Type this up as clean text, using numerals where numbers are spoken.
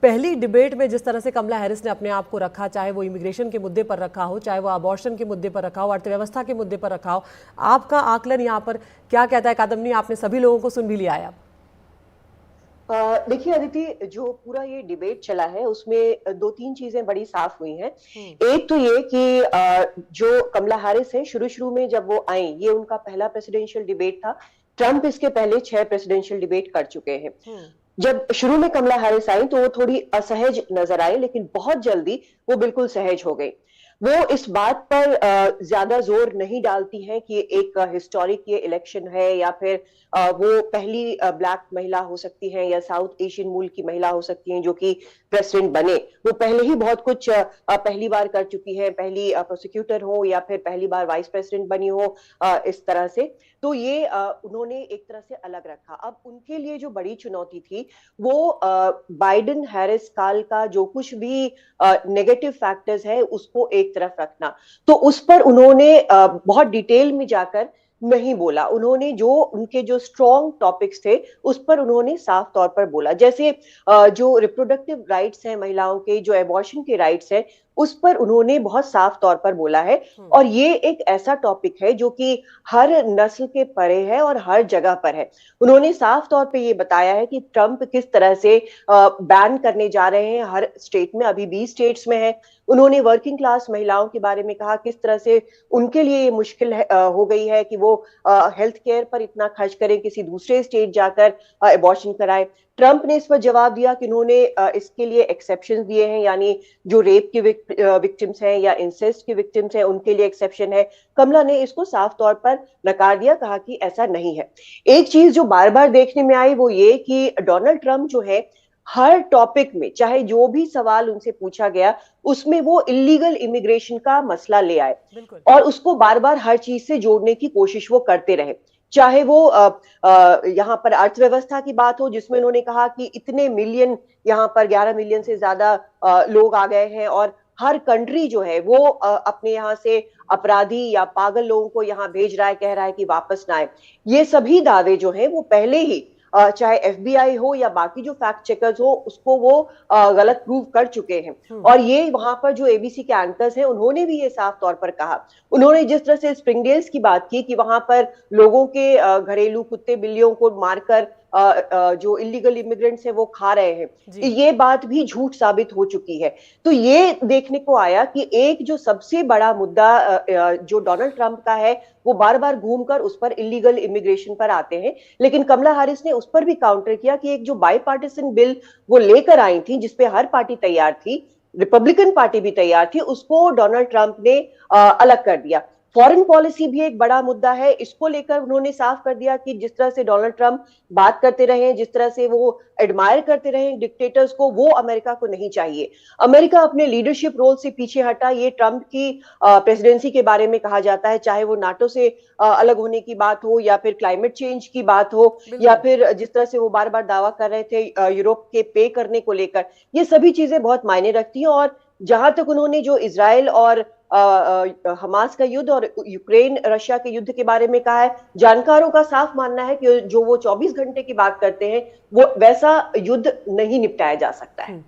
पहली डिबेट में जिस तरह से कमला हैरिस ने अपने आप को रखा, चाहे वो इमिग्रेशन के मुद्दे पर रखा हो, चाहे वो अबॉर्शन के मुद्दे पर रखा हो, अर्थव्यवस्था के मुद्दे पर रखा हो, आपका आकलन यहाँ पर क्या कहता है कादम्बनी? आपने सभी लोगों को सुन भी लिया है। देखिए अदिति, जो पूरा ये डिबेट चला है उसमें दो तीन चीजें बड़ी साफ हुई हैं। एक तो ये कि जो कमला हैरिस है, शुरू शुरू में जब वो आई, ये उनका पहला प्रेसिडेंशियल डिबेट था। ट्रंप इसके पहले 6 प्रेसिडेंशियल डिबेट कर चुके हैं। जब शुरू में कमला हैरिस आई तो वो थोड़ी असहज नजर आई, लेकिन बहुत जल्दी वो बिल्कुल सहज हो गई। वो इस बात पर ज्यादा जोर नहीं डालती हैं कि एक हिस्टोरिक ये इलेक्शन है, या फिर वो पहली ब्लैक महिला हो सकती हैं या साउथ एशियन मूल की महिला हो सकती हैं जो कि प्रेसिडेंट बने। वो पहले ही बहुत कुछ पहली बार कर चुकी हैं, पहली प्रोसिक्यूटर हो या फिर पहली बार वाइस प्रेसिडेंट बनी हो, इस तरह से। तो ये उन्होंने एक तरह से अलग रखा। अब उनके लिए जो बड़ी चुनौती थी वो बाइडेन हैरिस काल का जो कुछ भी नेगेटिव फैक्टर्स है उसको एक तरफ रखना। तो उस पर उन्होंने बहुत डिटेल में जाकर नहीं बोला। उन्होंने जो उनके जो स्ट्रॉन्ग टॉपिक्स थे उस पर उन्होंने साफ तौर पर बोला। जैसे जो रिप्रोडक्टिव राइट्स हैं महिलाओं के, जो एबॉर्शन के राइट्स हैं, उस पर उन्होंने बहुत साफ तौर पर बोला है। और ये एक ऐसा टॉपिक है जो कि हर नस्ल के परे है और हर जगह पर है। उन्होंने साफ तौर पे ये बताया है कि ट्रंप किस तरह से बैन करने जा रहे हैं हर स्टेट में, अभी 20 स्टेट्स में है। उन्होंने वर्किंग क्लास महिलाओं के बारे में कहा किस तरह से उनके लिए ये मुश्किल हो गई है कि वो हेल्थ केयर पर इतना खर्च करें, किसी दूसरे स्टेट जाकर एबॉर्शन कराएं। ट्रंप ने इस पर जवाब दिया कि उन्होंने इसके लिए एक्सेप्शन दिए हैं, यानी जो रेप के विक्टिम्स हैं या इंसेस्ट के विक्टिम्स हैं उनके लिए एक्सेप्शन है। कमला ने इसको साफ तौर पर नकार दिया, कहा कि ऐसा नहीं है। एक चीज जो बार बार देखने में आई वो ये कि डोनाल्ड ट्रंप जो है, हर टॉपिक में चाहे जो भी सवाल उनसे पूछा गया उसमें वो इलीगल इमिग्रेशन का मसला ले आए और उसको बार बार हर चीज से जोड़ने की कोशिश वो करते रहे। चाहे वो यहाँ पर अर्थव्यवस्था की बात हो, जिसमें उन्होंने कहा कि इतने मिलियन, यहाँ पर 11 मिलियन से ज्यादा लोग आ गए हैं और हर कंट्री जो है वो अपने यहाँ से अपराधी या पागल लोगों को यहाँ भेज रहा है, कह रहा है कि वापस ना आए। ये सभी दावे जो हैं वो पहले ही चाहे एफबीआई हो या बाकी जो फैक्ट चेकर्स हो उसको वो गलत प्रूव कर चुके हैं। और ये वहां पर जो एबीसी के एंकर्स हैं उन्होंने भी ये साफ तौर पर कहा। उन्होंने जिस तरह से स्प्रिंगडेल्स की बात की कि वहां पर लोगों के घरेलू कुत्ते बिल्लियों को मारकर जो इलीगल इमिग्रेंट्स हैं वो खा रहे हैं, ये बात भी झूठ साबित हो चुकी है। तो ये देखने को आया कि एक जो सबसे बड़ा मुद्दा जो डोनाल्ड ट्रंप का है वो बार बार घूमकर उस पर इलीगल इमिग्रेशन पर आते हैं। लेकिन कमला हैरिस ने उस पर भी काउंटर किया कि एक जो बाईपार्टिसन बिल वो लेकर आई थी जिसपे हर पार्टी तैयार थी, रिपब्लिकन पार्टी भी तैयार थी, उसको डोनाल्ड ट्रंप ने अलग कर दिया। फॉरेन पॉलिसी भी एक बड़ा मुद्दा है, इसको लेकर उन्होंने साफ कर दिया कि जिस तरह से डोनाल्ड ट्रंप बात करते रहे, जिस तरह से वो एडमायर करते रहे डिक्टेटर्स को, वो अमेरिका को नहीं चाहिए। अमेरिका अपने लीडरशिप रोल से पीछे हटा, ये ट्रंप की प्रेसिडेंसी के बारे में कहा जाता है, चाहे वो नाटो से अलग होने की बात हो या फिर क्लाइमेट चेंज की बात हो या फिर जिस तरह से वो बार बार दावा कर रहे थे यूरोप के पे करने को लेकर। ये सभी चीजें बहुत मायने रखती हैं। और जहां तक उन्होंने जो इजराइल और हमास का युद्ध और यूक्रेन रशिया के युद्ध के बारे में कहा है, जानकारों का साफ मानना है कि जो वो 24 घंटे की बात करते हैं वो वैसा युद्ध नहीं निपटाया जा सकता है।